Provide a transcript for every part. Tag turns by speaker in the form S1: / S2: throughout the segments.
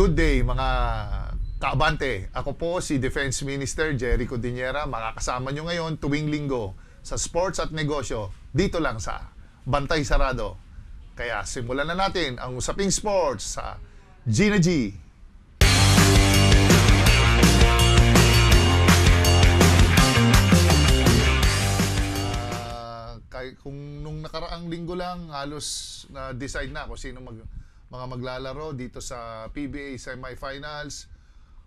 S1: Good day mga kaabante. Ako po si Defense Minister Jericho Diniera. Makakasama nyo ngayon tuwing linggo sa Sports at Negosyo dito lang sa Bantay Sarado. Kaya simulan na natin ang usaping sports sa G na G. Kung nung nakaraang linggo lang halos na-decide na kung sino mga maglalaro dito sa PBA semifinals.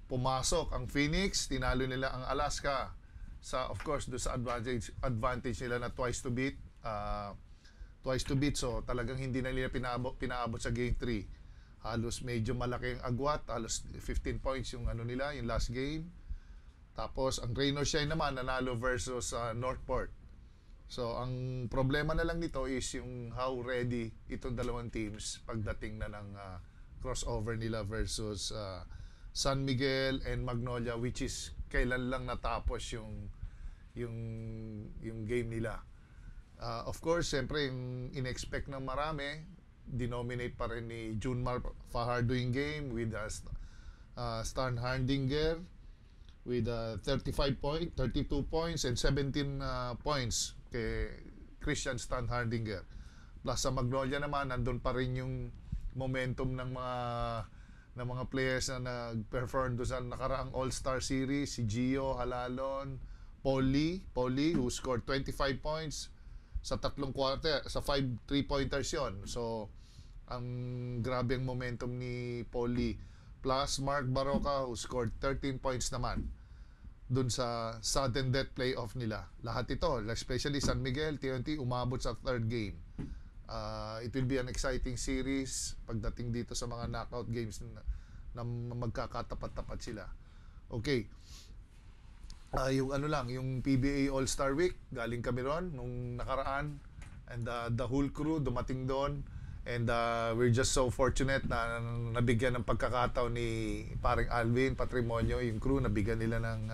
S1: Pumasok ang Phoenix, tinalo nila ang Alaska sa, of course, do sa advantage nila na twice to beat. So talagang hindi na nila pinaabot sa game 3. Halos medyo malaki ang agwat, halos 15 points yung nila, yung last game. Tapos ang Rain or Shine naman nanalo versus Northport. So, ang problema na lang nito is yung how ready itong dalawang teams pagdating na ng crossover nila versus San Miguel and Magnolia, which is kailan lang natapos yung game nila. Of course, siyempre, yung in-expect ng marami, dinominate pa rin ni Junmar Fajardo yung game with Stan Hardinger with 32 points and 17 points kay Christian Stan Hardinger. Plus sa Magnolia naman, nandun pa rin yung momentum ng mga players na nag-perform doon sa nakaraang All-Star Series, si Gio Halalon, Polly who scored 25 points sa 3 quarter, sa 5 3-pointers yon. So ang grabe ang momentum ni Polly. Plus Mark Baroka who scored 13 points naman dun sa sudden death playoff nila. Lahat ito, especially San Miguel, TNT, umabot sa 3rd game. It will be an exciting series pagdating dito sa mga knockout games na magkakatapat-tapat sila. Okay. Yung PBA All-Star Week, galing kami ron nung nakaraan. And the whole crew dumating doon. And we're just so fortunate na nabigyan ng pagkakataon ni paring Alvin Patrimonio, yung crew, nabigyan nila ng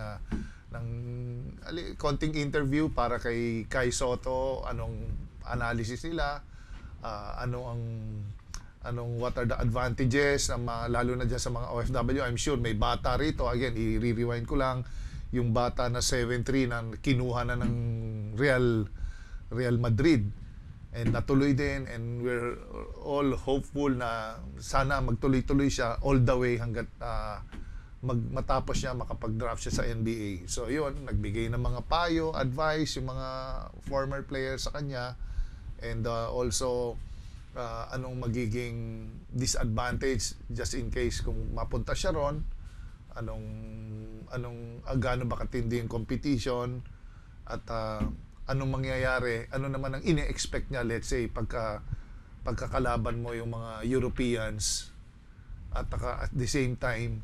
S1: konting interview para kay Kai Soto, anong analysis nila, what are the advantages ng lalo na dyan sa mga OFW. I'm sure may bata rito, again, i-rewind ko lang, yung bata na 7-3 na kinuha na ng Real Madrid. And natuloy din, and we're all hopeful na sana magtuloy-tuloy siya all the way hanggat matapos siya, makapag-draft siya sa NBA. So yun, nagbigay ng mga payo, advice, yung mga former players sa kanya, and also anong magiging disadvantage just in case kung mapunta siya ron, gaano ba katindi yung competition, at anong mangyayari, ano naman ang ine-expect niya, let's say, pagkakalaban mo yung mga Europeans, at the same time,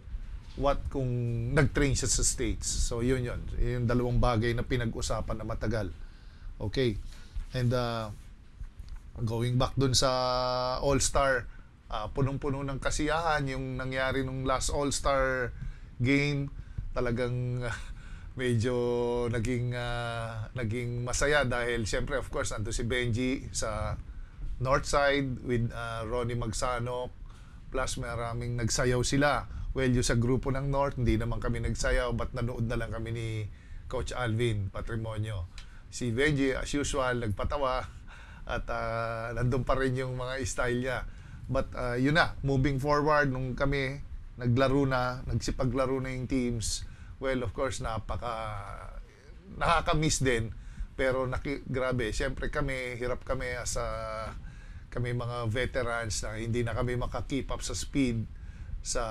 S1: what kung nag-train siya sa States. So, yun. Yung dalawang bagay na pinag-usapan na matagal. Okay. And, going back dun sa All-Star, punong-puno ng kasiyahan yung nangyari nung last All-Star game. Talagang medyo naging masaya dahil siyempre, of course, nandun si Benji sa Northside with Ronnie Magsanok, plus maraming nagsayaw sila. Well, yung sa grupo ng North, hindi naman kami nagsayaw, but nanood na lang kami ni Coach Alvin Patrimonio. Si Benji, as usual, nagpatawa, at nandun pa rin yung mga style niya. But yun na, moving forward, nung kami nagsipaglaro na yung teams, well, of course, nakaka-miss din. Pero grabe, siyempre hirap kami kami mga veterans na hindi na kami maka-keep up sa speed, sa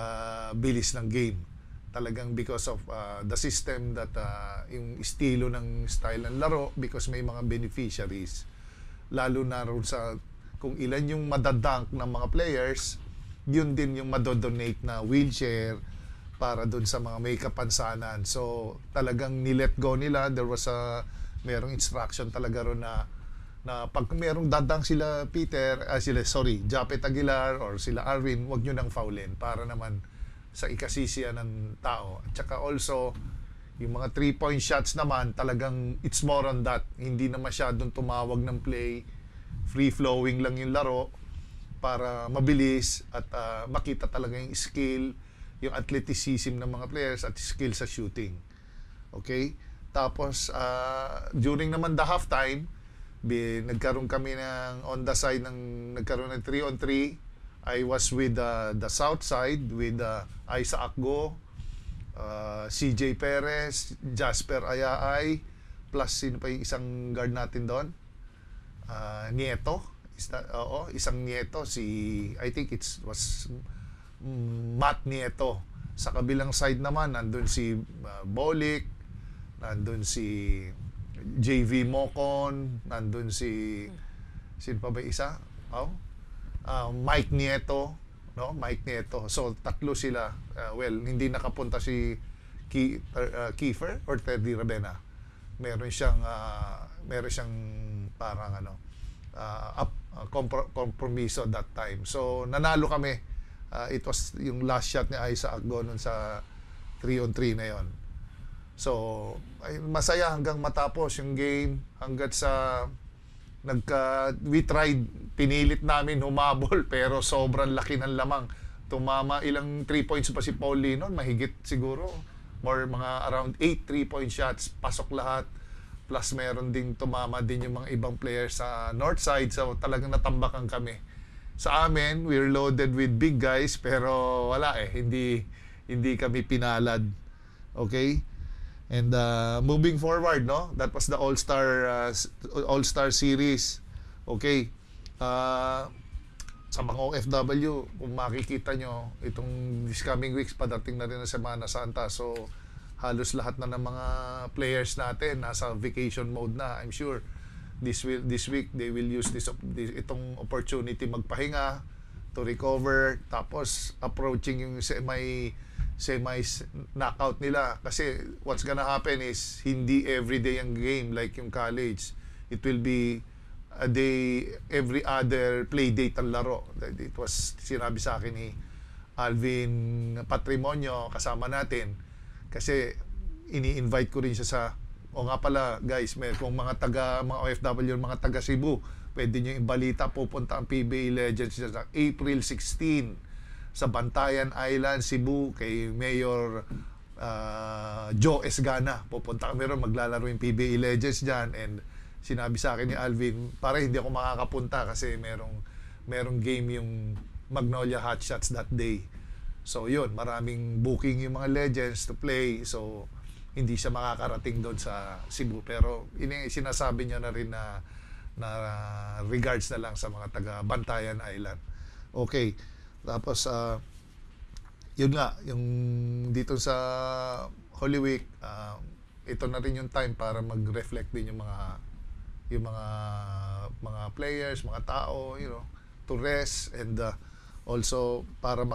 S1: bilis ng game. Talagang because of the system that yung style ng laro, because may mga beneficiaries. Lalo na rin sa kung ilan yung madadank ng mga players, yun din yung madodonate na wheelchair para doon sa mga may kapansanan. So, talagang nilet go nila. There was merong instruction talaga ron na pag merong dadang sila Japet Aguilar or sila Arvin, wag nyo nang foulin para naman sa ikasisiya ng tao. At saka also, yung mga 3-point shots naman, talagang it's more on that. Hindi na masyadong tumawag ng play. Free-flowing lang yung laro. para mabilis at makita talaga yung skill, yung athleticism ng mga players at skill sa shooting. Okay? Tapos, during naman the halftime, nagkaroon kami ng on the side nagkaroon ng 3-on-3. I was with the south side with Isa Akgo, CJ Perez, Jasper Ayaay, plus sino pa yung isang guard natin doon? Nieto. Oo, isang Nieto, I think was Matt Nieto. Sa kabilang side naman, nandun si Bolik, nandun si JV Mocon, nandun sino pa ba isa? Mike Nieto, no? Mike Nieto. So tatlo sila. Hindi nakapunta si Kiefer or Teddy Rabena. Meron siyang parang kompromiso that time. So nanalo kami. It was yung last shot ni Isa Akgo nun sa 3-on-3 na yon. So masaya hanggang matapos yung game, hanggat sa we tried, pinilit namin humabol pero sobrang laki ng lamang. Tumama ilang 3 points pa si Paul Linon, mahigit siguro. Mga around 8 3-point shots, pasok lahat. Plus meron ding tumama din yung mga ibang players sa north side, so talagang natambakan kami. Sa amin, we're loaded with big guys pero wala hindi kami pinalad. Okay? And moving forward, no? That was the All-Star series. Okay. Sa mga OFW, kung makikita nyo, this coming weeks, padating na rin ang Semana Santa. So, halos lahat na ng mga players natin nasa vacation mode na. I'm sure this week they will use itong opportunity magpahinga, to recover, tapos approaching yung semi knockout nila. Kasi what's gonna happen is hindi everyday ang game like yung college. It will be a day, every other play date ang laro. It was sinabi sa akin ni Alvin Patrimonio, kasama natin. Kasi ini-invite ko rin siya sa, nga pala guys, kung mga OFW, mga taga Cebu, pwede nyo ibalita, pupunta ang PBA Legends sa April 16 sa Bantayan Island, Cebu, kay Mayor Joe Esgana. Pupunta kami ron, maglalaro yung PBA Legends dyan. And sinabi sa akin ni Alvin, para hindi ako makakapunta kasi merong game yung Magnolia Hotshots that day. So yun, maraming booking yung mga Legends to play. So hindi siya makakarating doon sa Cebu. Pero sinasabi niya na rin na regards na lang sa mga taga Bantayan Island. Okay. Tapos, yun nga, yung dito sa Holy Week, ito na rin yung time para mag-reflect din yung mga players, mga tao, to rest and also para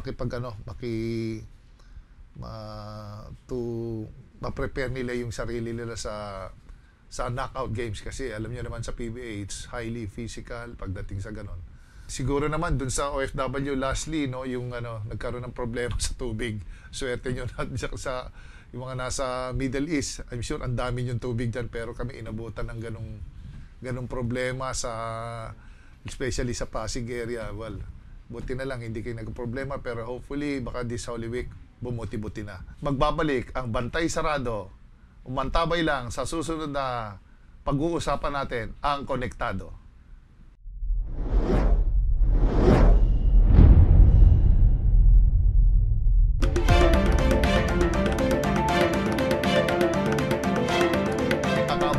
S1: ma-prepare nila yung sarili nila sa knockout games kasi alam niyo naman sa PBA, it's highly physical pagdating sa ganon. Siguro naman dun sa OFW lastly, no, yung nagkaroon ng problema sa tubig. Swerte nyo na sa yung mga nasa Middle East. I'm sure ang dami yung tubig dyan pero kami inabutan ng ganong problema especially sa Pasig area. Well, buti na lang hindi kayo nagproblema pero hopefully baka this Holy Week bumuti-buti na. Magbabalik ang Bantay Sarado. Umantabay lang sa susunod na pag-uusapan natin ang Konektado.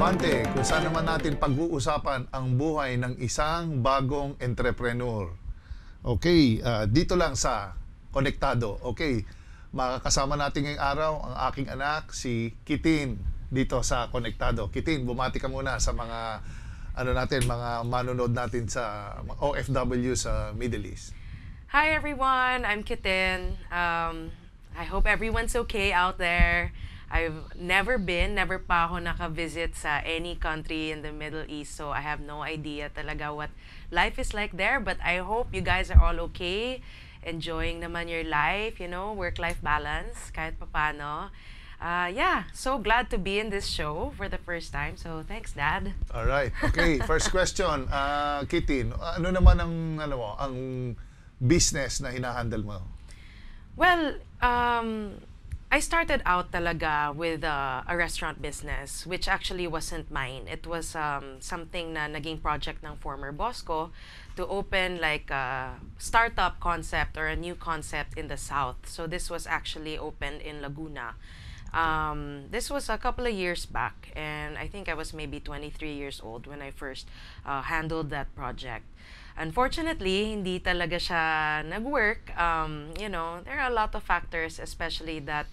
S1: Abante, kung saan naman natin pag-uusapan ang buhay ng isang bagong entrepreneur. Okay, dito lang sa Konektado. Okay, makakasama natin ngayong araw ang aking anak, si Kitin, dito sa Konektado. Kitin, bumati ka muna sa mga mga manonood natin sa mga OFW sa Middle East.
S2: Hi everyone, I'm Kitin. I hope everyone's okay out there. I've never pa ako naka-visit sa any country in the Middle East, so I have no idea talaga what life is like there. But I hope you guys are all okay, enjoying naman your life, work-life balance, kahit papano. Yeah, so glad to be in this show for the first time. So thanks, Dad.
S1: Alright. Okay, first question. Kitty, ano naman ang business na hinahandle mo?
S2: Well, I started out talaga with a restaurant business, which actually wasn't mine. It was something na naging project ng former boss ko to open like a startup concept or a new concept in the South. So this was actually opened in Laguna. This was a couple of years back, and I think I was maybe 23 years old when I first handled that project. Unfortunately, hindi talaga siya nag-work. You know, there are a lot of factors, especially that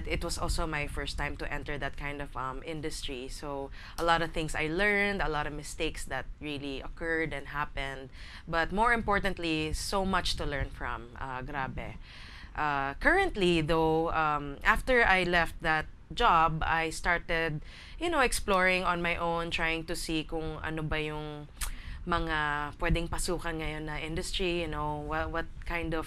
S2: it was also my first time to enter that kind of industry. So a lot of things I learned, a lot of mistakes that really occurred and happened. But more importantly, so much to learn from. Grabe. Currently, though, after I left that job, I started, you know, exploring on my own, trying to see kung ano ba yung mga pwedeng pasukan ngayon na industry, you know, what kind of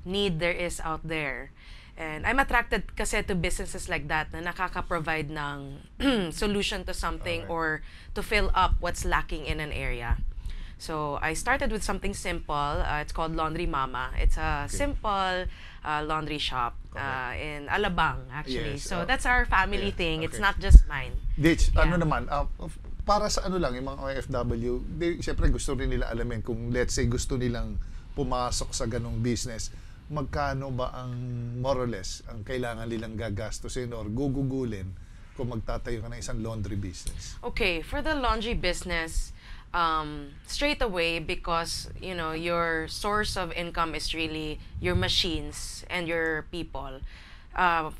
S2: need there is out there. And I'm attracted kasi to businesses like that na nakaka-provide ng solution to something or to fill up what's lacking in an area. So I started with something simple. It's called Laundry Mama. It's a simple laundry shop in Alabang, actually.
S1: Yes,
S2: so that's our family thing. It's
S1: okay.
S2: not just mine.
S1: Ditch,
S2: Yeah.
S1: ano naman, para sa ano lang, yung mga OFW, siyempre gusto rin nila alamin kung let's say gusto nilang pumasok sa ganong business, magkano ba ang more or less ang kailangan nilang gagastusin or gugugulin kung magtatayo ka ng isang laundry business?
S2: Okay, for the laundry business, straight away, because you know your source of income is really your machines and your people.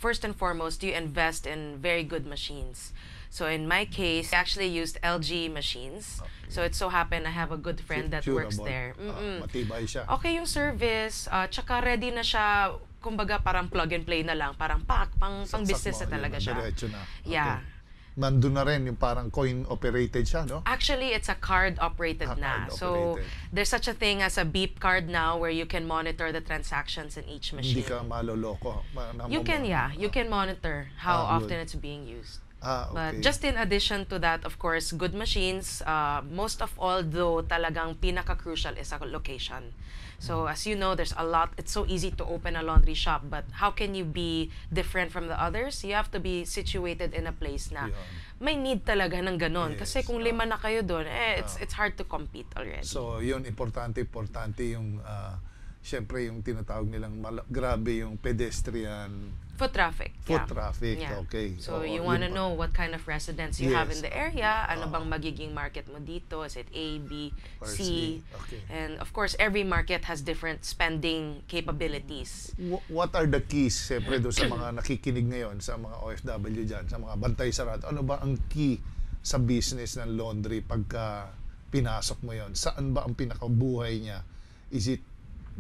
S2: First and foremost, you invest in very good machines. So in my case, I actually used LG machines. So it so happened I have a good friend that works
S1: Durable.
S2: there.
S1: Matibay siya.
S2: Okay yung service, tsaka ready na siya, kumbaga parang plug and play na lang, parang pang business na talaga siya.
S1: Diretso na.
S2: Yeah.
S1: Okay. Nandun na rin yung parang coin-operated siya, no?
S2: Actually, it's a card-operated na. So,
S1: Card-operated.
S2: there's such a thing as a beep card now where you can monitor the transactions in each machine.
S1: Hindi ka maloloko.
S2: You can monitor how
S1: good.
S2: often it's being used.
S1: Okay.
S2: But just in addition to that, of course, good machines, most of all though, talagang pinaka-crucial is a location. So as you know, there's a lot, it's so easy to open a laundry shop, but how can you be different from the others? You have to be situated in a place na may need talaga ng ganon. Kasi kung 5 na kayo doon, it's hard to compete already.
S1: So, yun, importante yung, syempre yung tinatawag nilang, grabe yung pedestrian,
S2: Foot traffic.
S1: foot traffic,
S2: Yeah.
S1: okay.
S2: So you want to
S1: yun pa.
S2: know what kind of residents you have
S1: Yes.
S2: in the area, ano bang magiging market mo dito, is it A, B,
S1: Or
S2: C?
S1: okay.
S2: And of course, every market has different spending capabilities.
S1: What are the keys, syempre, doon sa mga nakikinig ngayon, sa mga OFW dyan, sa mga Bantay Sarado? Ano ba ang key sa business ng laundry pagka pinasok mo yon? Saan ba ang pinakabuhay niya? Is it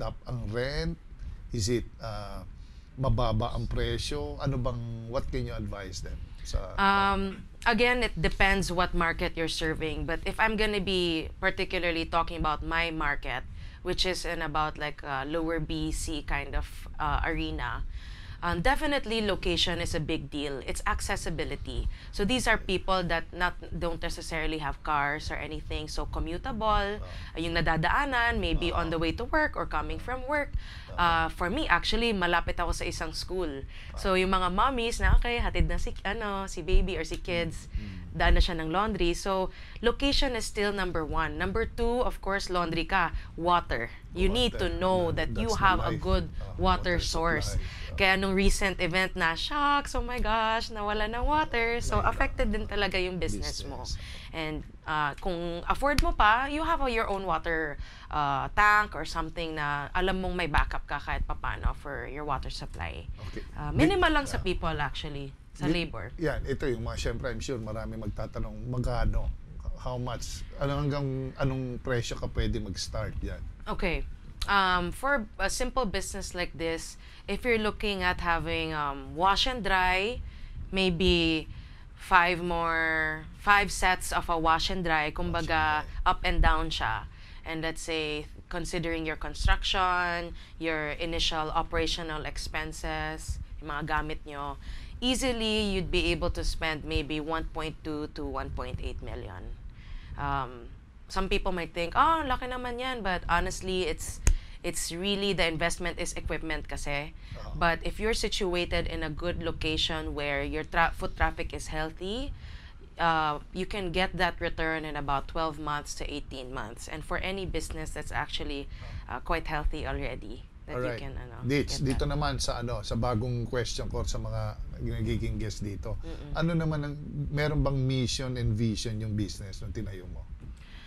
S1: ang rent? Is it mababa ang presyo? Ano bang, what can you advise them?
S2: Again, it depends what market you're serving. But if I'm gonna be particularly talking about my market, which is in about like lower B, C kind of arena, definitely location is a big deal. It's accessibility. So these are people that don't necessarily have cars or anything. So commutable, yung nadadaanan, maybe on the way to work or coming from work. For me, actually, malapit ako sa isang school. So yung mga mommies na, okay, hatid na si baby or si kids, daan na siya ng laundry. So, location is still number 1. Number 2, of course, laundry ka. Water. You need to know that you
S1: That's the
S2: have a
S1: life.
S2: good water source.
S1: supply.
S2: Kaya nung recent event na, shucks, oh my gosh, nawala ng water. So, affected din talaga yung business mo. And kung afford mo pa, you have your own water tank or something na alam mong may backup ka kahit papano for your water supply.
S1: Okay.
S2: Minimal lang sa people actually, sa labor.
S1: Yan, ito yung mga, syempre, I'm sure marami magtatanong, magkano? How much? Anong presyo ka pwede mag-start yan?
S2: Okay. For a simple business like this, if you're looking at having wash and dry, maybe 5 sets of a wash and dry, kumbaga up and down siya. And let's say, considering your construction, your initial operational expenses, yung mga gamit nyo, easily you'd be able to spend maybe 1.2 to 1.8 million. Some people might think, oh, laki naman yan, but honestly, it's really, the investment is equipment kasi. But if you're situated in a good location where your foot traffic is healthy, you can get that return in about 12 months to 18 months. And for any business that's actually quite healthy already, that you can
S1: Ditch,
S2: get
S1: dito
S2: that.
S1: naman sa sa bagong question ko sa mga nagiging guest dito. Ano naman meron bang mission and vision yung business nung tinayo mo?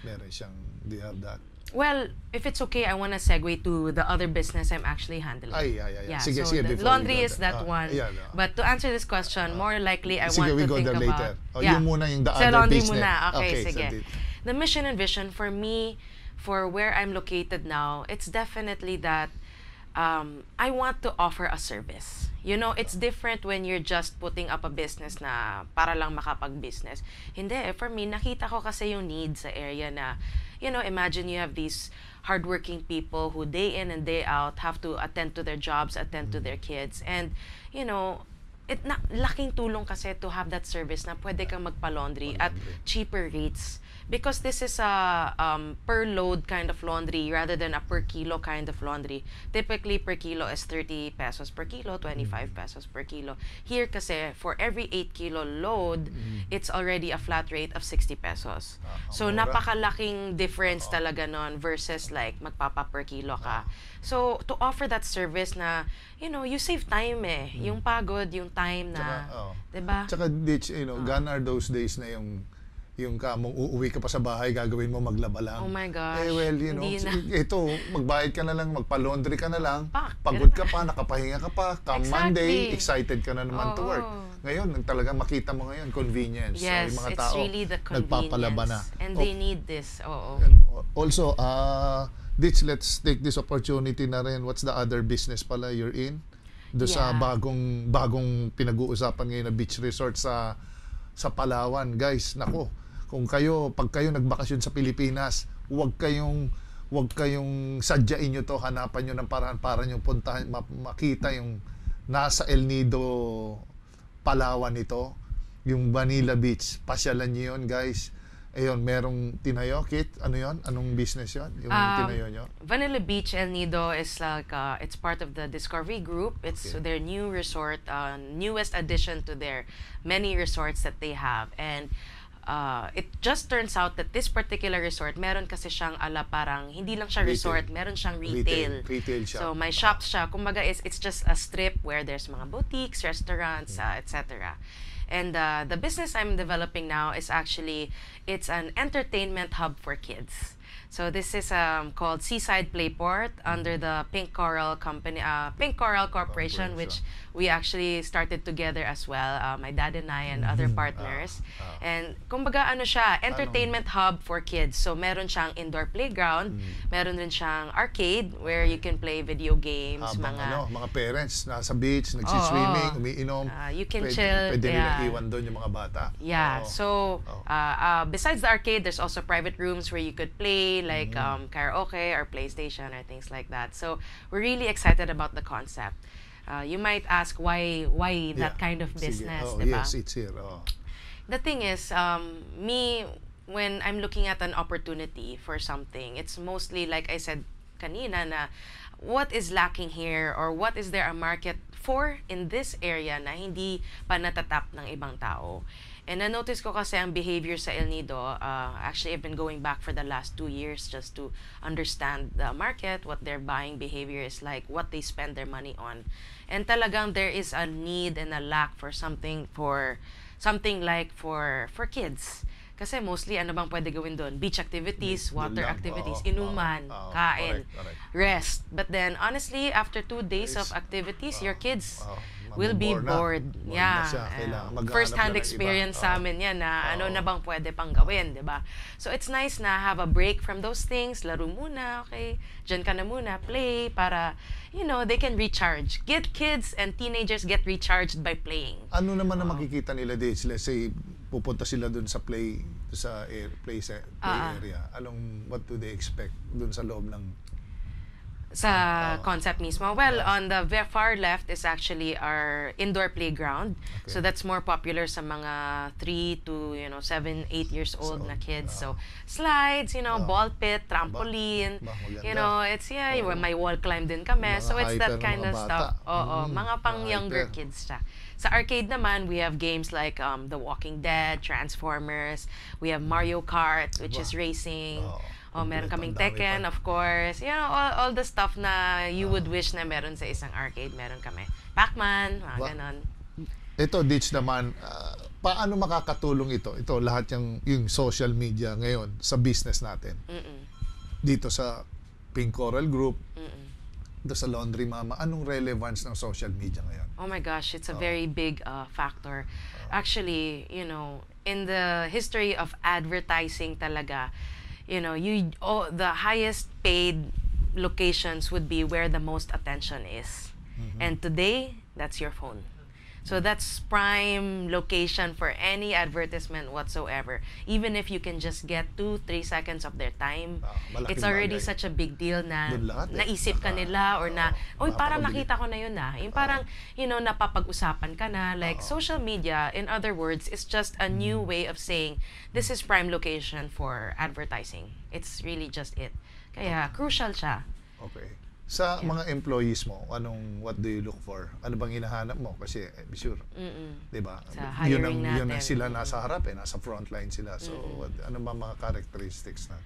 S1: Meron siyang, do you have that?
S2: Well, if it's okay, I want to segue to the other business I'm actually handling.
S1: Yeah. Sige,
S2: so
S1: sige,
S2: the
S1: before
S2: laundry
S1: we go
S2: is
S1: there.
S2: that one.
S1: Yeah, no.
S2: But to answer this question, more likely I
S1: Sige,
S2: want
S1: we
S2: to
S1: go
S2: think
S1: there
S2: about...
S1: later. Yung muna yung the
S2: Sa
S1: other
S2: laundry
S1: business.
S2: muna. Okay, sige.
S1: So
S2: The mission and vision for me, for where I'm located now, it's definitely that I want to offer a service. You know, it's different when you're just putting up a business na para lang makapag-business. Hindi, for me, nakita ko kasi yung need sa area na, you know, imagine you have these hardworking people who day in and day out have to attend to their jobs, attend to their kids. And, you know, laking tulong kasi to have that service na pwede kang magpa-laundry at cheaper rates. Because this is a per load kind of laundry rather than a per kilo kind of laundry. Typically, per kilo is 30 pesos per kilo, 25 pesos per kilo. Here kasi, for every 8 kilo load, it's already a flat rate of 60 pesos. So, napakalaking difference talaga nun versus like magpapa per kilo ka. So, to offer that service na, you know, you save time Yung pagod, yung time na, diba?
S1: Tsaka, Ditch, you know, gone are those days na yung kamong uuwi ka pa sa bahay, gagawin mo maglaba lang.
S2: Oh my gosh.
S1: Well, you know, ito, magbayad ka na lang, magpa-laundry ka na lang,
S2: Pak,
S1: pagod ka pa, nakapahinga ka pa, come
S2: Exactly.
S1: Monday, excited ka na naman to work. Ngayon, talagang makita mo ngayon, convenience.
S2: Yes,
S1: so, yung mga
S2: it's
S1: tao,
S2: really the convenience.
S1: nagpapalaba na.
S2: And they need this.
S1: And also, Ditch, let's take this opportunity na rin. What's the other business pala you're in? Doon sa bagong pinag-uusapan ngayon na beach resort sa Palawan. Guys, nako, pag kayo nagbakasyon sa Pilipinas, huwag kayong sadyain nyo to, hanapan nyo ng paraan para nyo puntahan, makita yung nasa El Nido, Palawan ito, yung Vanilla Beach. Pasyalan nyo yun, guys. Ayun, merong tinayo, Kit. Ano yon? Anong business yon? Yung tinayo nyo?
S2: Vanilla Beach El Nido is like, it's part of the Discovery Group. It's their new resort, newest addition to their many resorts that they have. And it just turns out that this particular resort, meron kasi siyang parang, hindi lang siya resort, meron siyang retail.
S1: Retail shop.
S2: So may shops siya. Kumbaga, it's just a strip where there's mga boutiques, restaurants, etc. And the business I'm developing now is actually, it's an entertainment hub for kids. So this is called Seaside Playport under the Pink Coral Company, Pink Coral Corporation, which we actually started together as well. My dad and I and other partners. And kumbaga ano siya, entertainment hub for kids. So meron siyang indoor playground, meron rin siyang arcade where you can play video games,
S1: mga parents nasa beach, nagsiswimming, umiinom.
S2: You can chill.
S1: Pwede nilang iwan doon yung mga bata.
S2: Yeah. So besides the arcade, there's also private rooms where you could play like karaoke or PlayStation or things like that. So we're really excited about the concept. You might ask why that kind of business, diba?
S1: Yes, it's here.
S2: The thing is, me, when I'm looking at an opportunity for something, it's mostly, like I said kanina, na what is lacking here or what is there a market for in this area na hindi pa natatap ng ibang tao. And na-notice ko kasi ang behavior sa El Nido, actually I've been going back for the last 2 years just to understand the market, what their buying behavior is like, what they spend their money on. And talagang there is a need and a lack for something like for kids. Kasi mostly ano bang pwede gawin doon? Beach activities, water activities, inuman, kain, rest. But then honestly, after 2 days of activities, your kids will be bored. Yeah. First-hand experience sa amin yan na ano na bang pwede pang gawin, di ba? So it's nice na have a break from those things. Laro muna, okay? Diyan ka na muna, play para, you know, they can recharge. Kids and teenagers get recharged by playing.
S1: Ano naman na makikita nila dito? Let's say, pupunta sila dun sa play area. What do they expect dun sa loob ng
S2: Sa concept mismo. Well,
S1: Yes.
S2: on the far left is actually our indoor playground.
S1: Okay.
S2: So that's more popular sa mga 3 to 7, 8 years old na kids. So slides, ball pit, trampoline.
S1: Maganda.
S2: It's may wall climb din kami.
S1: Mga
S2: So it's
S1: hyper
S2: that
S1: na
S2: kind
S1: mga
S2: of stuff.
S1: bata.
S2: Oo, mga pang
S1: mga
S2: younger
S1: hyper.
S2: kids siya. Sa arcade naman, we have games like The Walking Dead, Transformers. We have Mario Kart, which is racing. Meron kaming
S1: Ang dami
S2: Tekken,
S1: pa.
S2: of course. All the stuff na you would wish na meron sa isang arcade, meron kami. Pac-Man, mga ganon.
S1: Ito, Ditch naman, paano makakatulong ito? Ito, lahat yung social media ngayon sa business natin. Dito sa Pink Coral Group, dito sa Laundry Mama, anong relevance ng social media ngayon?
S2: Oh my gosh, it's a very big factor. Actually, in the history of advertising talaga, the highest paid locations would be where the most attention is. And today, that's your phone. So that's prime location for any advertisement whatsoever. Even if you can just get 2-3 seconds of their time,
S1: malaking
S2: it's already
S1: bagay.
S2: such a big deal na
S1: Doon lahat
S2: naisip ka nila or na, oy, parang
S1: napakabili.
S2: nakita ko na yun na. Yung parang, napapag-usapan ka na. Like, social media, in other words, is just a new way of saying, this is prime location for advertising. It's really just it. Kaya, crucial siya.
S1: Okay. Sa mga employees mo, what do you look for? Ano bang hinahanap mo? Kasi, sure, di ba?
S2: Sa hiring
S1: Yun
S2: natin.
S1: ang sila nasa harap nasa frontline sila. So, ano ba mga characteristics na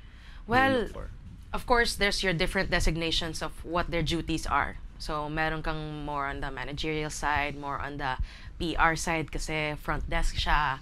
S2: Well,
S1: you look for?
S2: of course, there's your different designations of what their duties are. So, meron kang more on the managerial side, more on the PR side kasi front desk siya.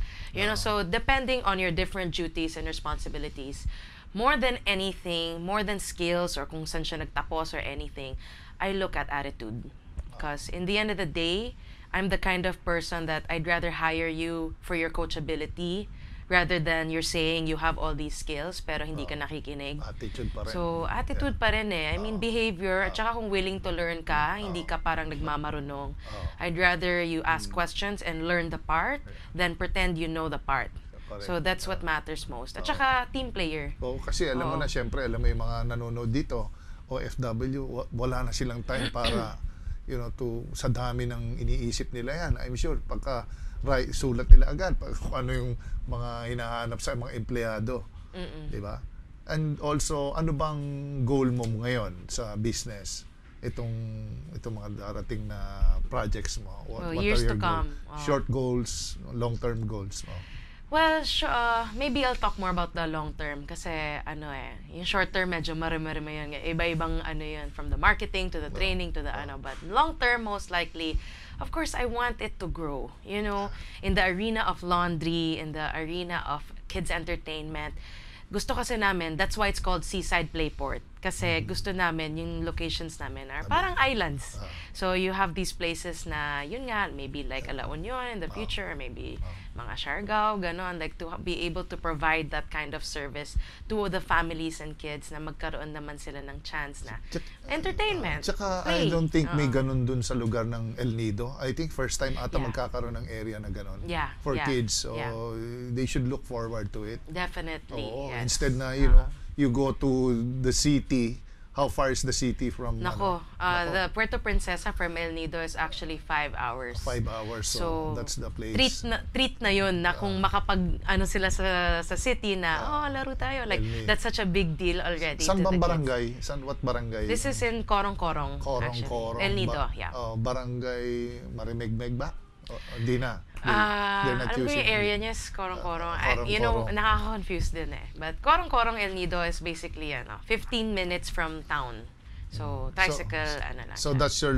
S2: So depending on your different duties and responsibilities, more than anything, more than skills or kung saan siya nagtapos or anything, I look at attitude. Because in the end of the day, I'm the kind of person that I'd rather hire you for your coachability rather than you're saying you have all these skills pero hindi ka nakikinig.
S1: Attitude pa rin.
S2: So, attitude pa rin I mean, behavior, at saka kung willing to learn ka, hindi ka parang nagmamarunong. I'd rather you ask questions and learn the part than pretend you know the part. So, that's what matters most. At saka, team player.
S1: Kasi alam mo na, syempre, alam mo yung mga nanonood dito, OFW, wala na silang time para, sa dami ng iniisip nila yan. I'm sure, pagka sulat nila agad kung ano yung mga hinahanap sa mga empleyado. Di ba? And also, ano bang goal mo ngayon sa business? Itong mga darating na projects mo. What
S2: years
S1: are your
S2: to come.
S1: Short goals, long-term goals mo?
S2: Well, maybe I'll talk more about the long term kasi yung short term medyo marami-rami yun. Iba-ibang yun, from the marketing to the training to the but long term most likely, of course, I want it to grow. In the arena of laundry, in the arena of kids entertainment. Gusto kasi namin, that's why it's called Seaside Playport. Kasi gusto namin, yung locations namin are parang islands. So you have these places na, yun nga, maybe like La Union in the future, or maybe mga Siargao, ganon. Like to be able to provide that kind of service to the families and kids na magkaroon naman sila ng chance na entertainment.
S1: Tsaka I
S2: play.
S1: don't think may ganun dun sa lugar ng El Nido. I think first time ata
S2: Yeah.
S1: magkakaroon ng area na ganun for
S2: Yeah.
S1: kids. So
S2: Yeah.
S1: they should look forward to it.
S2: Definitely,
S1: Oo,
S2: yes.
S1: instead na you go to the city. How far is the city from
S2: Nako, the Puerto Princesa from El Nido is actually 5 hours.
S1: 5 hours. So that's the place.
S2: Treat na yun na kung makapag sila sa city na laro tayo. Like
S1: El Nido.
S2: that's such a big deal already.
S1: Saan
S2: to
S1: bang
S2: the kids.
S1: barangay? What barangay?
S2: This is in Korong-Korong. actually.
S1: Korong-Korong.
S2: El Nido, yeah.
S1: Barangay Marimegmeg ba? Hindi na.
S2: Alam ko yung area niya is Korong-Korong.
S1: Korong-Korong.
S2: Nakaka-confuse din But Korong-Korong El Nido is basically 15 minutes from town. So, tricycle, lang.
S1: So that's your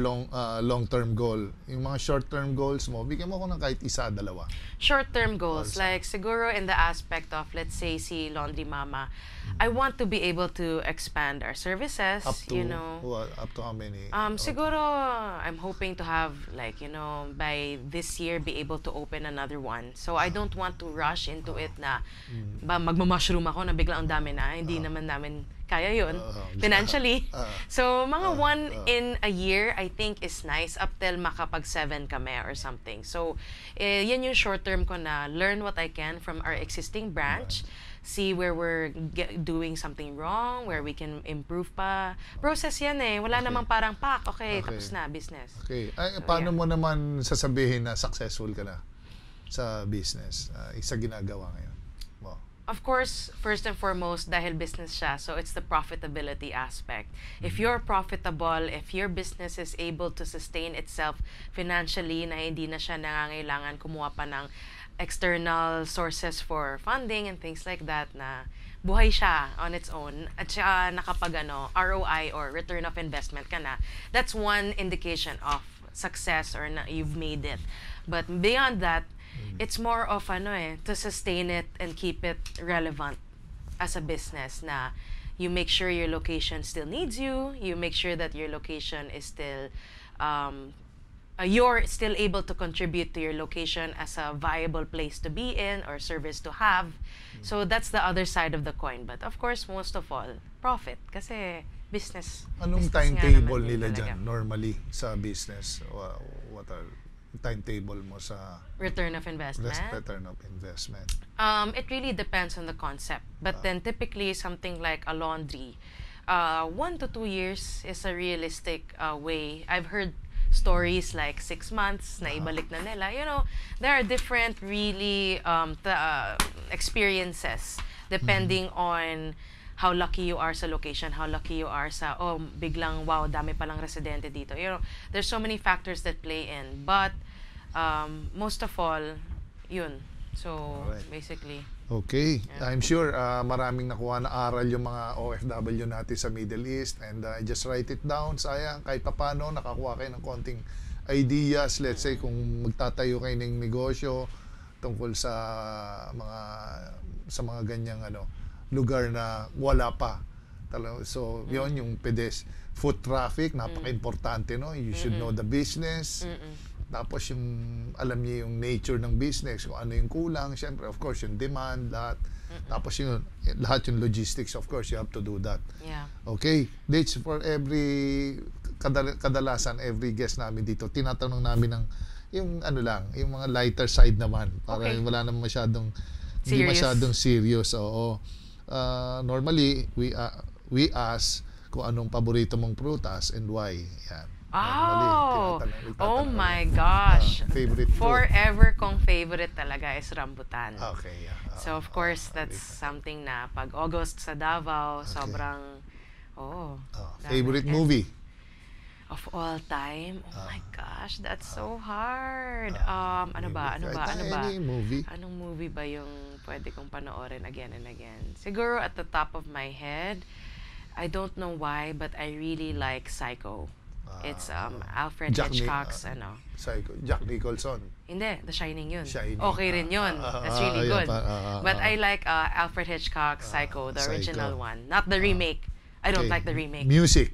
S1: long-term goal. Yung mga short-term goals mo, bigyan mo ko ng kahit isa, dalawa.
S2: Short-term goals, like siguro in the aspect of, let's say, si Laundry Mama, I want to be able to expand our services,
S1: Up to up to how many?
S2: Siguro, I'm hoping to have, by this year, be able to open another one. So, I don't want to rush into it na magma-mushroom ako na biglang ang dami na. Hindi naman namin kaya yun, financially. So, mga one in a year, I think is nice up till makapag-7 kami or something. So, yan yung short term ko na learn what I can from our existing branch. see where we're doing something wrong, where we can improve pa. Process yan eh. Wala namang parang pak, okay, tapos na, business.
S1: Okay. Ay,
S2: So,
S1: paano
S2: yeah.
S1: mo naman sasabihin na successful ka na sa business? Sa ginagawa ngayon? Wow.
S2: Of course, first and foremost, dahil business siya, so it's the profitability aspect. If you're profitable, if your business is able to sustain itself financially, na hindi na siya nangangailangan kumuha pa ng external sources for funding and things like that, na buhay siya on its own, at siya nakapag ROI or return of investment ka na, that's one indication of success or na you've made it. But beyond that, it's more of to sustain it and keep it relevant as a business, na you make sure your location still needs you, you make sure that your location is still you're still able to contribute to your location as a viable place to be in or service to have. So that's the other side of the coin. But of course, most of all, profit. Kasi business.
S1: Anong
S2: business nga
S1: timetable
S2: naman din
S1: nila
S2: talaga.
S1: dyan normally sa business? What are timetable mo sa
S2: Return of investment.
S1: return of investment?
S2: It really depends on the concept. But then typically something like a laundry, 1 to 2 years is a realistic way. I've heard stories like 6 months na ibalik na nila. You know, there are different really experiences depending on how lucky you are sa location, how lucky you are sa, biglang, wow, dami palang residente dito. You know, there's so many factors that play in. But, most of all, yun. So,
S1: Alright.
S2: basically.
S1: Okay.
S2: Yeah.
S1: I'm sure maraming nakuha na aral yung mga OFW natin sa Middle East, and I just write it down. Sayang, kahit papano nakakuha kayo ng konting ideas. Let's say kung magtatayo kayo ng negosyo tungkol sa mga ganyang lugar na wala pa. So, yon yung foot traffic, napaka-importante, no? You should know the business. Tapos yung alam niyo yung nature ng business, kung ano yung kulang, syempre of course yung demand, lahat. Tapos yung lahat yung logistics, of course you have to do that.
S2: Yeah.
S1: Okay, dates for kadalasan every guest namin dito, tinatanong namin ng yung yung mga lighter side naman, para
S2: Okay.
S1: wala naman masyadong hindi
S2: Serious.
S1: masyadong serious. Oo. Normally we ask kung anong paborito mong prutas and why. Yan.
S2: Oh,
S1: Tinatanong
S2: my gosh.
S1: favorite fruit.
S2: Forever kong favorite talaga is rambutan.
S1: Okay, yeah.
S2: So of course, that's something na pag August sa Davao,
S1: Okay.
S2: sobrang, dami.
S1: Favorite
S2: And
S1: movie?
S2: of all time? Oh my gosh, that's so hard. Ano ba?
S1: Any movie?
S2: Anong movie ba yung pwede kong panoorin again and again? Siguro at the top of my head, I don't know why, but I really like Psycho. It's Alfred Hitchcock's
S1: Psycho. Jack Nicholson.
S2: Hindi, The Shining yun.
S1: Shining.
S2: Okay rin yun. That's really good. But I like Alfred Hitchcock's Psycho, the
S1: Psycho.
S2: original one. Not the remake. I don't
S1: Okay.
S2: like the remake.
S1: Music.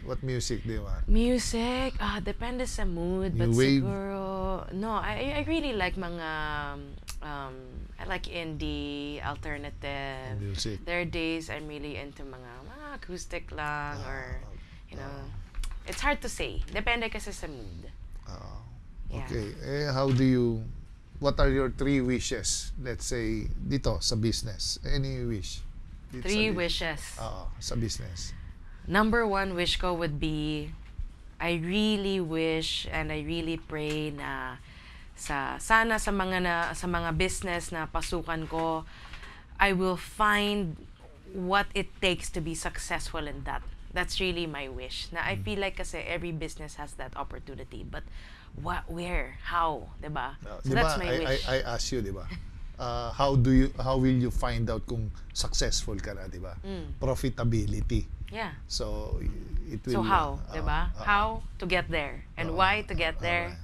S1: What music do you want?
S2: Music, depende sa mood.
S1: New
S2: But
S1: wave?
S2: siguro, no, I really like mga, I like indie, alternative.
S1: Music.
S2: There are days I'm really into mga acoustic lang or, you know, it's hard to say. Depende kasi sa mood. Yeah.
S1: Okay. What are your 3 wishes? Let's say, dito, sa business. Any wish? Dito
S2: 3
S1: sa
S2: wishes.
S1: sa business.
S2: Number 1 wish ko would be, I really wish and I really pray na sana sa mga business na pasukan ko, I will find what it takes to be successful in that. That's really my wish. Na I feel like kasi every business has that opportunity, but where, how, 'di ba? So
S1: Di ba,
S2: that's my wish.
S1: I asked you, di ba? How will you find out kung successful ka na, di ba? Profitability.
S2: Yeah.
S1: So it will
S2: So how, 'di ba? How to get there and why to get there?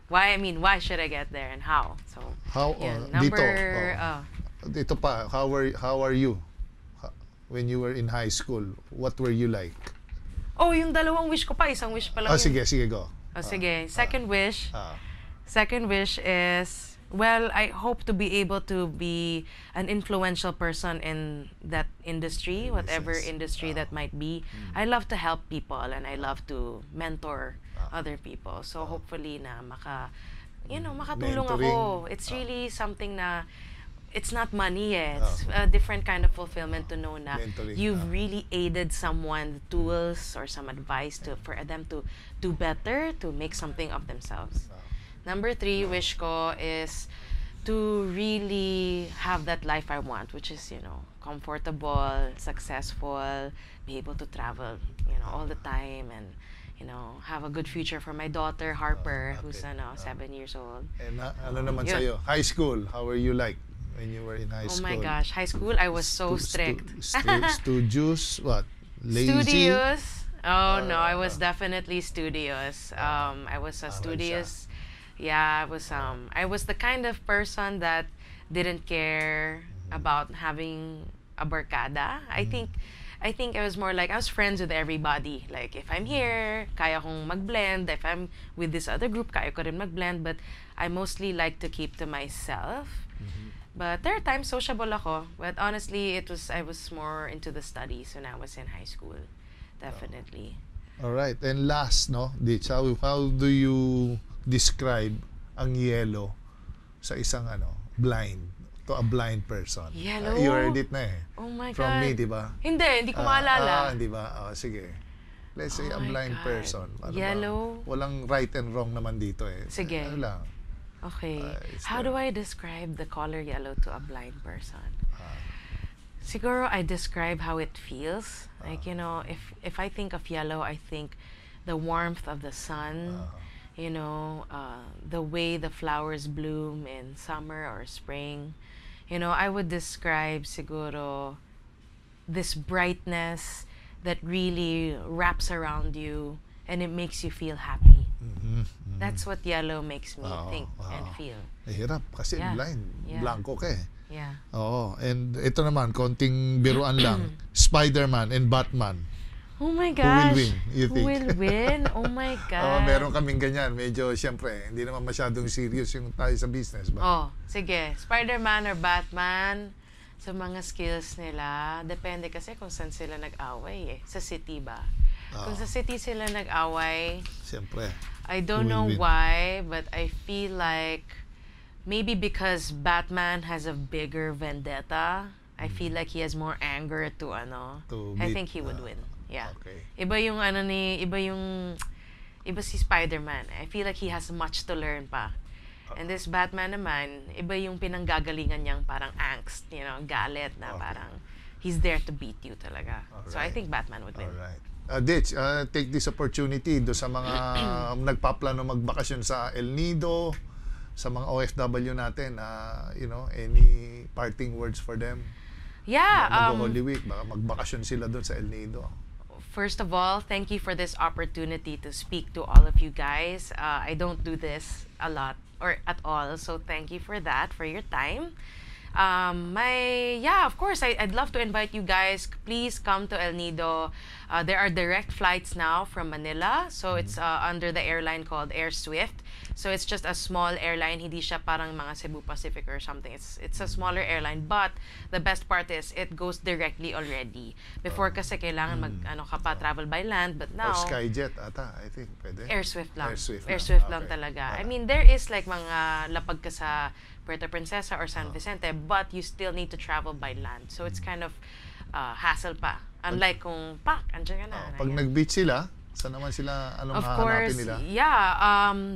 S2: Why should I get there and how? So
S1: How
S2: yun.
S1: dito pa, how are you when you were in high school? What were you like?
S2: yung dalawang wish ko pa, isang wish pa lang yun.
S1: Sige, go.
S2: Sige. Second wish is, well, I hope to be able to be an influential person in that industry, whatever industry that might be. I love to help people and I love to mentor other people. So hopefully na makatulong
S1: Mentoring.
S2: ako. It's really something na it's not money eh. It's a different kind of fulfillment to know na
S1: Mentally,
S2: you've really aided someone, tools or some advice to for them to do better, to make something of themselves. Number 3 wish ko is to really have that life I want, which is, you know, comfortable, successful, be able to travel, you know, all the time, and, you know, have a good future for my daughter, Harper, who's, 7 years old.
S1: And ano naman
S2: Yun.
S1: sa'yo? High school, how were you like when you were in high
S2: Oh
S1: school?
S2: my gosh, high school, I was so strict.
S1: Studious, what? Lazy?
S2: Studious? Oh no, I was definitely studious. I was a studious. Yeah, I was the kind of person that didn't care about having a barkada. I think I was more like I was friends with everybody. Like if I'm here, kaya kong mag-blend. If I'm with this other group, kaya ko rin mag-blend. But I mostly like to keep to myself. But there are times sociable ako. But honestly, I was more into the studies when I was in high school. Definitely.
S1: Alright, and last, no, Ditch, how do you describe ang yellow sa isang blind, to a blind person?
S2: Yellow?
S1: You heard it na eh.
S2: Oh my
S1: From
S2: God.
S1: me, di ba?
S2: Hindi ko maalala.
S1: Hindi ba? Sige. Let's say
S2: Oh
S1: a
S2: my
S1: blind
S2: God.
S1: person. Ano ba?
S2: Yellow?
S1: Walang right and wrong naman dito eh.
S2: Sige.
S1: Ano lang.
S2: Okay.
S1: Is
S2: How
S1: there-
S2: do I describe the color yellow to a blind person? Siguro I describe how it feels. Like, you know, if I think of yellow, I think the warmth of the sun, you know, the way the flowers bloom in summer or spring. You know, I would describe siguro this brightness that really wraps around you and it makes you feel happy. That's what yellow makes me think and feel.
S1: Hirap kasi
S2: Yeah.
S1: blind.
S2: Yeah.
S1: Blanco ka eh.
S2: Yeah.
S1: Oo. And ito naman, konting biruan lang. Spider-Man and Batman.
S2: Oh my
S1: Who
S2: gosh.
S1: will win, you
S2: Who
S1: think?
S2: will win? Oh my God.
S1: Meron kaming ganyan. Medyo, siyempre, hindi naman masyadong serious yung tayo sa business. But,
S2: Oh, sige. Spider-Man or Batman, sa mga skills nila, depende kasi kung saan sila nag-away eh. Sa city ba? Kung sa city sila nag-away,
S1: siyempre.
S2: I don't
S1: Who
S2: know
S1: will win?
S2: why, but I feel like maybe because Batman has a bigger vendetta, I feel like he has more anger to
S1: To
S2: I
S1: beat,
S2: think he would win. Yeah.
S1: Okay.
S2: Iba si Spider-Man. I feel like he has much to learn pa. And this Batman naman, iba yung pinanggagalingan niyang parang angst, you know, galit na
S1: Okay.
S2: parang he's there to beat you talaga. So I
S1: Alright.
S2: think Batman would win.
S1: Alright. Ditch, take this opportunity do sa mga nagpaplano magbakasyon sa El Nido, sa mga OFW natin, you know, any parting words for them?
S2: Yeah,
S1: Mag-Holy Week, baka magbakasyon sila doon sa El Nido.
S2: first of all, thank you for this opportunity to speak to all of you guys. I don't do this a lot or at all, so thank you for that, for your time. Of course, I'd love to invite you guys. Please come to El Nido. There are direct flights now from Manila, so it's under the airline called Air Swift. So it's just a small airline, hindi siya parang mga Cebu Pacific or something. It's a smaller airline, but the best part is it goes directly already. Before kasi kailangan travel by land, but now
S1: Or Skyjet ata, I think, pwede.
S2: Air Swift lang.
S1: Air Swift
S2: lang
S1: Okay.
S2: talaga. I mean, there is like mga lapag ka sa Puerto Princesa or San Vicente, but you still need to travel by land. So it's kind of hassle pa. Unlike kung andyan ka na.
S1: Pag
S2: Ayan.
S1: nag-beach sila, saan naman sila, anong
S2: Of
S1: hahanapin
S2: course,
S1: nila?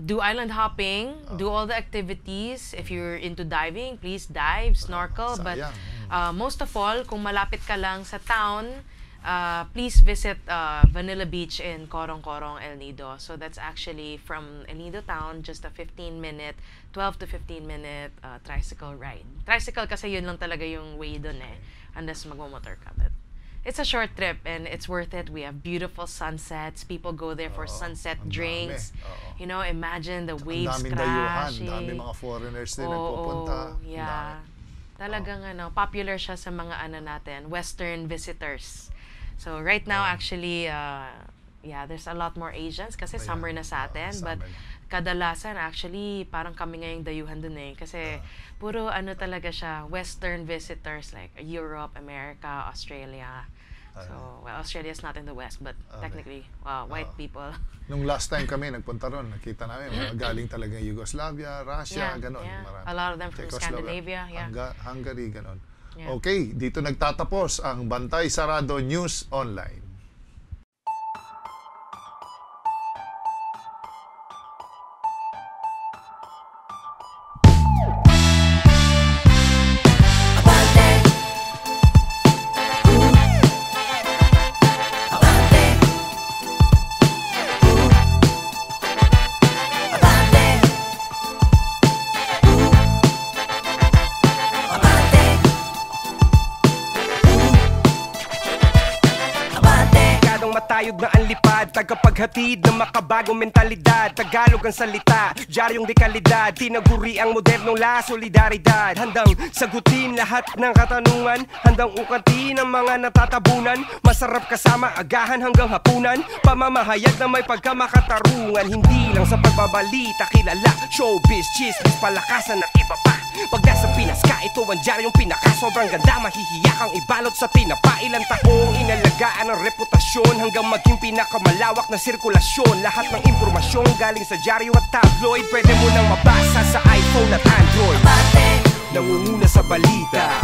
S2: do island hopping, do all the activities. If you're into diving, please dive, snorkel. But
S1: sayang.
S2: most of all, kung malapit ka lang sa town, please visit Vanilla Beach in Corong-Corong, El Nido. So that's actually from El Nido town, just a 12 to 15-minute tricycle ride. Tricycle kasi yun lang talaga yung way dun eh, unless magmamotor ka. But it's a short trip and it's worth it. We have beautiful sunsets. People go there for sunset
S1: ang
S2: drinks.
S1: dami. Oo.
S2: You know, imagine the waves
S1: Ang daming dayuhan,
S2: crashing.
S1: dami mga foreigners din nagpupunta. Ang
S2: Yeah.
S1: dami.
S2: Talagang popular siya sa mga natin, Western visitors. So right now actually, there's a lot more Asians kasi summer na sa atin. But
S1: summer na.
S2: kadalasan actually, parang kami ngayong dayuhan dun eh. Kasi puro talaga siya, Western visitors like Europe, America, Australia. So, well, Australia's not in the West, but technically, white people.
S1: Nung last time kami nagpunta ron, nakita namin mga galing talaga Yugoslavia, Russia, ganon. Marami.
S2: A lot of them from Scandinavia,
S1: Hungary, ganon.
S2: Yeah.
S1: Okay, dito nagtatapos ang Bantay Sarado News Online.
S3: Tayog na ang lipad, tagapaghatid ng makabagong mentalidad. Tagalog ang salita, diaryong dekalidad. Tinaguri ang modernong la solidaridad. Handang sagutin lahat ng katanungan, handang ukatin ang mga natatabunan. Masarap kasama agahan hanggang hapunan, pamamahayag na may pagkamakatarungan. Hindi lang sa pagbabalita kilala, showbiz, chismis, palakasan at iba pa. Pag nasa Pinas ka, ito ang diaryong pinaka. Sobrang ganda, mahihiyak ang ibalot sa tinapa. Ilang taong inalagaan ang reputasyon hanggang maging pinakamalawak na sirkulasyon. Lahat ng impormasyon galing sa dyaryo at tabloid, pwede mo nang mabasa sa iPhone at Android. Nangunguna sa balita,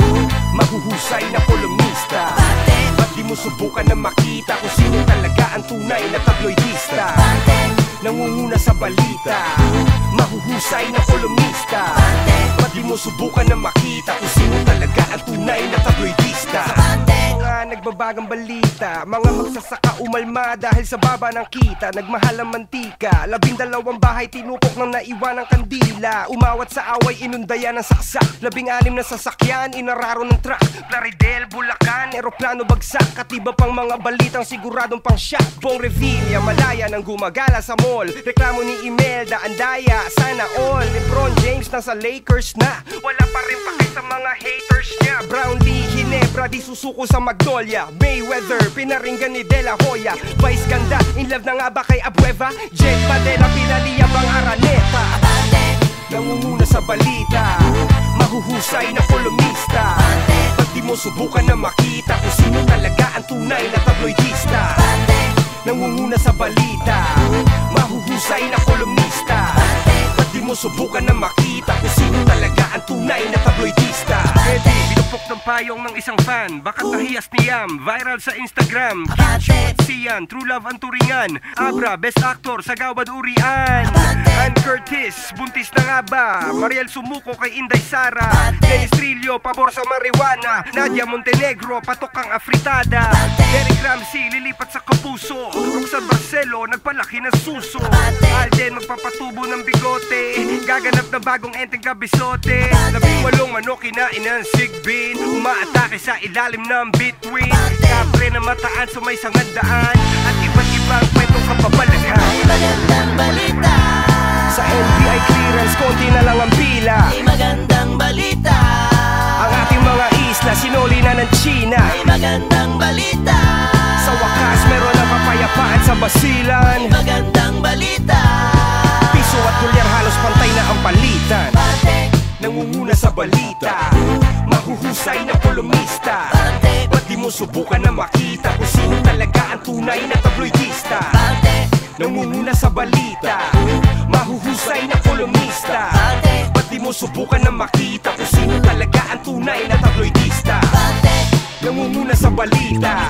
S3: mahuhusay na kolumnista. Ba't di mo subukan na makita kung sino talaga ang tunay na tabloidista? Nangunguna sa balita, mahuhusay na kolumnista. Ba't di mo subukan na makita kung sino talaga ang tunay na tabloidista? Mga nagbabagang balita, mga magsasaka umalma dahil sa baba ng kita. Nagmahal ang mantika, 12 bahay tinupok ng naiwan ng kandila. Umawat sa away, inundayan ng saksak, 16 na sasakyan, inararo ng truck. Plaridel, Bulacan, eroplano bagsak, at iba pang mga balitang siguradong pang shock. Bong Revilla, Malaya nang gumagala sa mall. Reklamo ni Imelda, Andaya, sana all. Lebron James nasa Lakers na, wala pa rin pake sa mga haters niya. Brownlee, Ginebra, di susuko sa Magnolia. Mayweather, pinaringgan ni De La Hoya. Vice ganda, in love na nga ba kay Abueva? Jet Padera, pinaliya bang Araneta? Nangunguna sa balita, mahuhusay na kolumnista. Ba't di mo subukan na makita kung sino talaga ang tunay na tabloidista? Nangunguna sa balita, mahuhusay na kolumnista. Ba't di mo subukan na makita kung sino talaga ang tunay na tabloidista? Eddie, binupok ng payong ng isang fan, bakit nahiyas niyam, viral sa Instagram. Kitcho at Sian, true love ang turingan. Abra, best actor sa Gawad Urian. Ann Curtis, buntis na nga ba? Mariel sumuko kay Inday Sara. Dennis Trillo, pabor sa marijuana. Nadia Montenegro, patok ang afritada. Derek Ramsey, lilipat sa Kapuso. Roxanne Barcelo, nagpalaki ng suso. Alden, magpapatubo ng bigote. Gaganap na bagong enteng kabisote. 18 manok kinain ng sigbin. Umaatake sa ilalim ng between. Kapre na mataan sa may sangandaan. At iba't ibang kwentong kapabalaghan.
S4: May magandang balita.
S3: Sa NBI clearance, konti na lang ang pila.
S4: May magandang balita.
S3: Ang ating mga isla, sinuli na ng China.
S4: May magandang balita.
S3: Sa wakas, meron ang kapayapaan sa Basilan.
S4: May magandang balita.
S3: Piso at dolyar halos pantay na ang palitan.
S4: Bante,
S3: Nangunguna sa balita, mahuhusay na kolumnista.
S4: bante,
S3: Ba't di mo subukan na makita kung sino talaga ang tunay na tabloidista?
S4: bante,
S3: Nangunguna sa balita, mahuhusay na kolumnista.
S4: bante,
S3: Ba't di mo subukan na makita kung sino talaga ang tunay na tabloidista?
S4: bante,
S3: Nangunguna sa balita,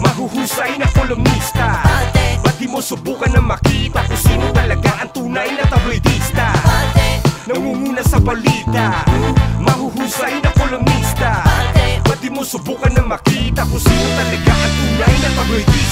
S3: mahuhusay na kolumnista.
S4: bante,
S3: Ba't di mo subukan na makita kung sino talaga ang tunay na tabloidista?
S4: bante,
S3: Nangunguna sa balita, mahuhusay na kolumnista.
S4: bante,
S3: Ba't di mo subukan na makita kung sino talaga ang tunay na tabloidista?